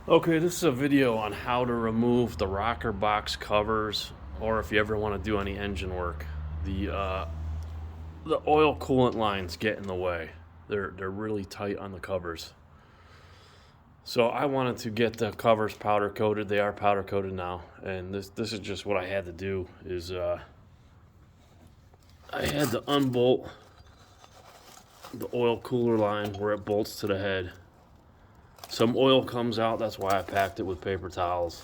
Okay, this is a video on how to remove the rocker box covers, or if you ever want to do any engine work. The oil coolant lines get in the way. They're really tight on the covers. So I wanted to get the covers powder coated. They are powder coated now, and this is just what I had to do. I had to unbolt the oil cooler line where it bolts to the head. Some oil comes out, that's why I packed it with paper towels.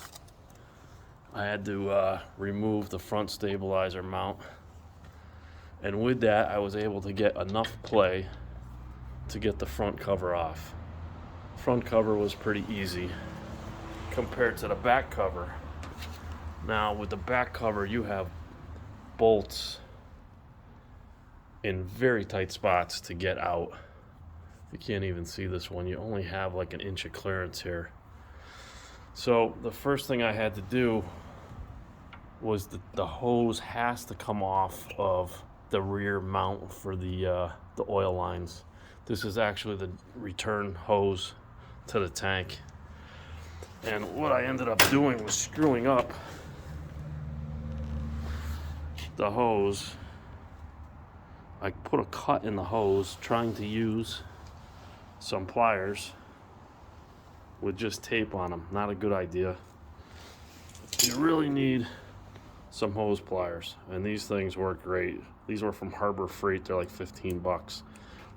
I had to remove the front stabilizer mount, and with that I was able to get enough play to get the front cover off. Front cover was pretty easy compared to the back cover. Now with the back cover you have bolts in very tight spots to get out. You can't even see this one. You only have like an inch of clearance here. So the first thing I had to do was the hose has to come off of the rear mount for the oil lines. This is actually the return hose to the tank. And what I ended up doing was screwing up the hose. I put a cut in the hose trying to use some pliers with just tape on them. Not a good idea. You really need some hose pliers, and these things work great. These were from Harbor Freight. They're like 15 bucks.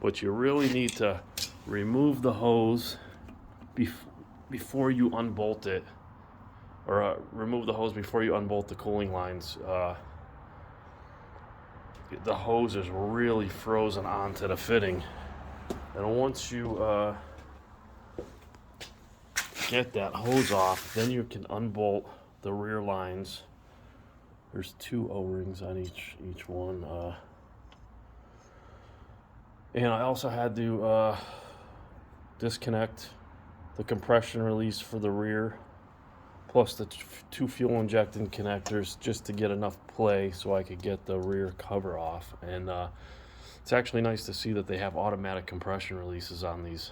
But you really need to remove the hose before you unbolt it, or remove the hose before you unbolt the cooling lines. The hose is really frozen onto the fitting, and once you get that hose off, then you can unbolt the rear lines. There's 2 O-rings on each one, and I also had to disconnect the compression release for the rear, plus the 2 fuel injecting connectors, just to get enough play so I could get the rear cover off. And it's actually nice to see that they have automatic compression releases on these.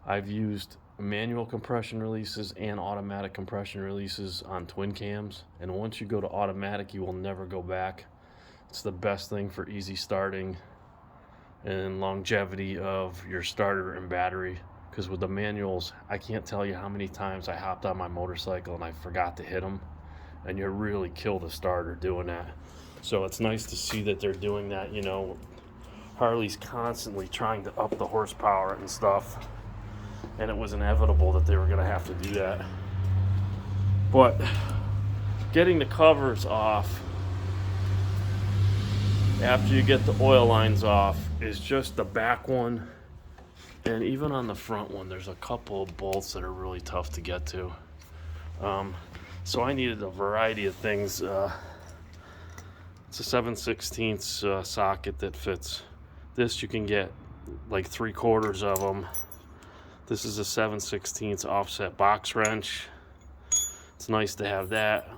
I've used manual compression releases and automatic compression releases on twin cams, and once you go to automatic you will never go back. It's the best thing for easy starting and longevity of your starter and battery, because with the manuals I can't tell you how many times I hopped on my motorcycle and I forgot to hit them, and you really kill the starter doing that. So it's nice to see that they're doing that. You know, Harley's constantly trying to up the horsepower and stuff, and it was inevitable that they were going to have to do that. But getting the covers off after you get the oil lines off is just the back one, and even on the front one there's a couple of bolts that are really tough to get to. So I needed a variety of things. It's a 7/16 socket that fits. This you can get like 3/4 of them. This is a 7/16 offset box wrench. It's nice to have that,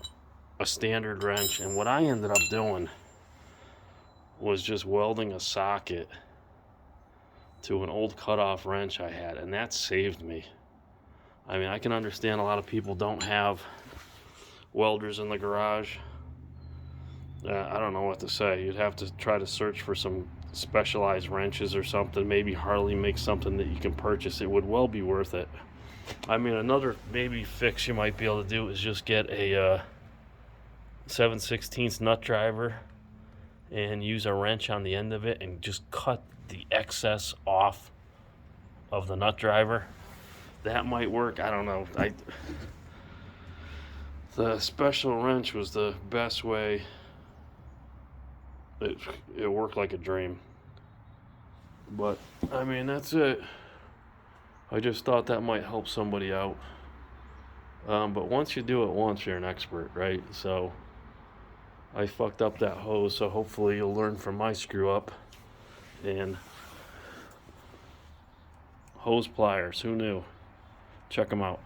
a standard wrench, and what I ended up doing was just welding a socket to an old cutoff wrench I had, and that saved me. I mean, I can understand a lot of people don't have welders in the garage. I don't know what to say. You'd have to try to search for some specialized wrenches or something. Maybe Harley makes something that you can purchase. It would well be worth it. I mean, another maybe fix you might be able to do is just get a 7/16 nut driver and use a wrench on the end of it and just cut the excess off of the nut driver. That might work. I don't know. The special wrench was the best way. It worked like a dream. But I mean, that's it. I just thought that might help somebody out. But once you do it once, you're an expert, right? So I fucked up that hose, so hopefully you'll learn from my screw up. And hose pliers, who knew? Check them out.